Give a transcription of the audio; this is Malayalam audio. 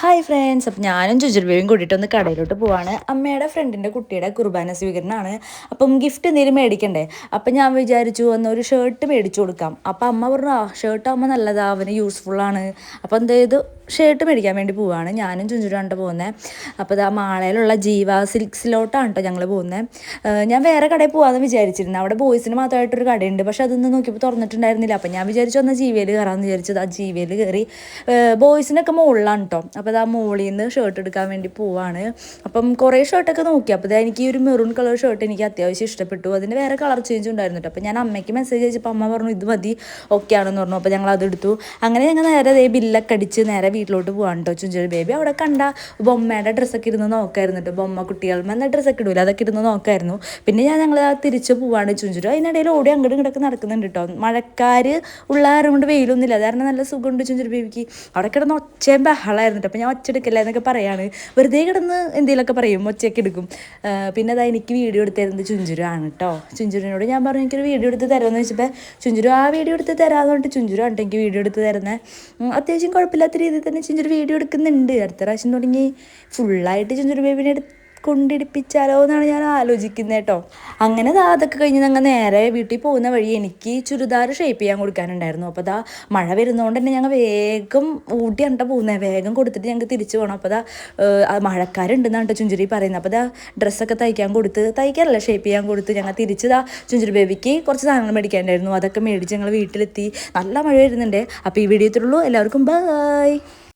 ഹായ് ഫ്രണ്ട്സ്, അപ്പം ഞാനും ചുജുർബേയും കൂടിയിട്ട് ഒന്ന് കടയിലോട്ട് പോവാണ്. അമ്മയുടെ ഫ്രണ്ടിൻ്റെ കുട്ടിയുടെ കുർബാന സ്വീകരണമാണ്. അപ്പം ഗിഫ്റ്റ് എന്തെങ്കിലും മേടിക്കണ്ടേ. അപ്പം ഞാൻ വിചാരിച്ചു ഒരു ഷർട്ട് മേടിച്ചു കൊടുക്കാം. അപ്പം അമ്മ പറഞ്ഞു ഷർട്ട് ആകുമ്പോൾ നല്ലതാണ്, അവന് യൂസ്ഫുള്ളാണ്. അപ്പം എന്ത് ചെയ്തു, ഷർട്ട് മേടിക്കാൻ വേണ്ടി പോവുകയാണ്. ഞാനും ചുഞ്ചുരാണ് പോകുന്നത്. അപ്പോൾ ഇതാ മാളയിലുള്ള ജീവ സിൽക്സിലോട്ടാണ് കേട്ടോ ഞങ്ങൾ പോകുന്നത്. ഞാൻ വേറെ കടയിൽ പോകാമെന്ന് വിചാരിച്ചിരുന്നു. അവിടെ ബോയ്സിന് മാത്രമായിട്ടൊരു കടയുണ്ട്, പക്ഷെ അതൊന്നും നോക്കിയപ്പോൾ തുറന്നിട്ടുണ്ടായിരുന്നില്ല. അപ്പം ഞാൻ വിചാരിച്ചു ഒന്ന് ജീവയിൽ കയറാമെന്ന് വിചാരിച്ചത്. ആ ജീവയിൽ കയറി ബോയ്സിനൊക്കെ മുകളിലാണ് കേട്ടോ. അപ്പോൾ അത് ആ മുകളിൽ നിന്ന് ഷർട്ട് എടുക്കാൻ വേണ്ടി പോവാണ്. അപ്പം കുറേ ഷർട്ടൊക്കെ നോക്കി. അപ്പോൾ എനിക്ക് ഈ ഒരു മെറൂൺ കളർ ഷർട്ട് എനിക്ക് അത്യാവശ്യം ഇഷ്ടപ്പെട്ടു. അതിന് വേറെ കളർ ചേഞ്ച് ഉണ്ടായിരുന്നു കേട്ടോ. അപ്പോൾ ഞാൻ അമ്മയ്ക്ക് മെസ്സേജ് അയച്ചപ്പോൾ അമ്മ പറഞ്ഞു ഇത് മതി, ഓക്കെ ആണെന്ന് പറഞ്ഞു. അപ്പോൾ ഞങ്ങൾ അതെടുത്തു. അങ്ങനെ ഞങ്ങൾ നേരെ ബില്ലൊക്കെ അടിച്ച് നേരെ വീട്ടിലോട്ട് പോകാൻ കേട്ടോ. ചുഞ്ചുരു ബേബി അവിടെ കണ്ട ബൊമ്മയുടെ ഡ്രസ്സൊക്കെ ഇരുന്ന് നോക്കായിരുന്നു കേട്ടോ. ബൊമ്മ കുട്ടികൾ എന്ന ഡ്രസ്സൊക്കെ ഇടൂല, അതൊക്കെ ഇരുന്ന് നോക്കായിരുന്നു. പിന്നെ ഞങ്ങൾ തിരിച്ച് പോവാണ്. ചുഞ്ചുരു അതിനിടയിൽ ഓടി അങ്ങോട്ടും ഇങ്ങോട്ടൊക്കെ നടക്കുന്നുണ്ട് കേട്ടോ. മഴക്കാർ ഉള്ള കാരണം കൊണ്ട് വെയിലൊന്നുമില്ല, അത് കാരണം നല്ല സുഖമുണ്ട് ചുഞ്ചുരു ബേബിക്ക്. അവിടെ കിടന്ന് ഒച്ചയും ബഹളമായിരുന്നു കേട്ടോ. അപ്പോൾ ഞാൻ ഒച്ച എടുക്കില്ല എന്നൊക്കെ പറയാണ്. വെറുതെ കിടന്ന് എന്തെങ്കിലുമൊക്കെ പറയും, ഒച്ചയൊക്കെ എടുക്കും. പിന്നെ അതാ എനിക്ക് വീഡിയോ എടുത്ത് തരുന്നത് ചുഞ്ചുരു ആണ് കേട്ടോ. ചുഞ്ചുരുവിനോട് ഞാൻ പറഞ്ഞു എനിക്കൊരു വീഡിയോ എടുത്ത് തരാമെന്ന് വെച്ചപ്പോൾ ചുഞ്ചുരു ആ വീഡിയോ എടുത്ത് തരാമെന്ന് പറഞ്ഞിട്ട് ചുഞ്ചുരു ആണ് എനിക്ക് വീഡിയോ എടുത്ത് തരുന്നത്. അത്യാവശ്യം കുഴപ്പമില്ലാത്ത രീതിയിൽ തന്നെ ചുഞ്ചുരു വീഡിയോ എടുക്കുന്നുണ്ട്. അടുത്ത പ്രാവശ്യം തുടങ്ങി ഫുള്ളായിട്ട് ചുഞ്ചുരു ബേബിനെ കൊണ്ടിടിപ്പിച്ചാലോ എന്നാണ് ഞാൻ ആലോചിക്കുന്നത് കേട്ടോ. അങ്ങനെ അതൊക്കെ കഴിഞ്ഞ് ഞങ്ങൾ നേരെ വീട്ടിൽ പോകുന്ന വഴി എനിക്ക് ചുരിദാർ ഷേപ്പ് ചെയ്യാൻ കൊടുക്കാനുണ്ടായിരുന്നു. അപ്പോൾ മഴ വരുന്നതുകൊണ്ട് തന്നെ ഞങ്ങൾ വേഗം ഊട്ടിയാണ് കേട്ടോ പോകുന്നത്. വേഗം കൊടുത്തിട്ട് ഞങ്ങൾക്ക് തിരിച്ചു പോകണം. അപ്പോൾ മഴക്കാരുണ്ടെന്നാണ് കേട്ടോ ചുഞ്ചുരി പറയുന്നത്. അപ്പോൾ ഡ്രസ്സൊക്കെ തയ്ക്കാനല്ല ഷേപ്പ് ചെയ്യാൻ കൊടുത്ത് ഞങ്ങൾ തിരിച്ച് ചുഞ്ചുരി ബേബിക്ക് കുറച്ച് സാധനങ്ങൾ മേടിക്കാനുണ്ടായിരുന്നു. അതൊക്കെ മേടിച്ച് ഞങ്ങൾ വീട്ടിലെത്തി. നല്ല മഴ വരുന്നുണ്ട്. അപ്പോൾ ഈ വീഡിയോ ഇത്രയുള്ളൂ. എല്ലാവർക്കും ബൈ.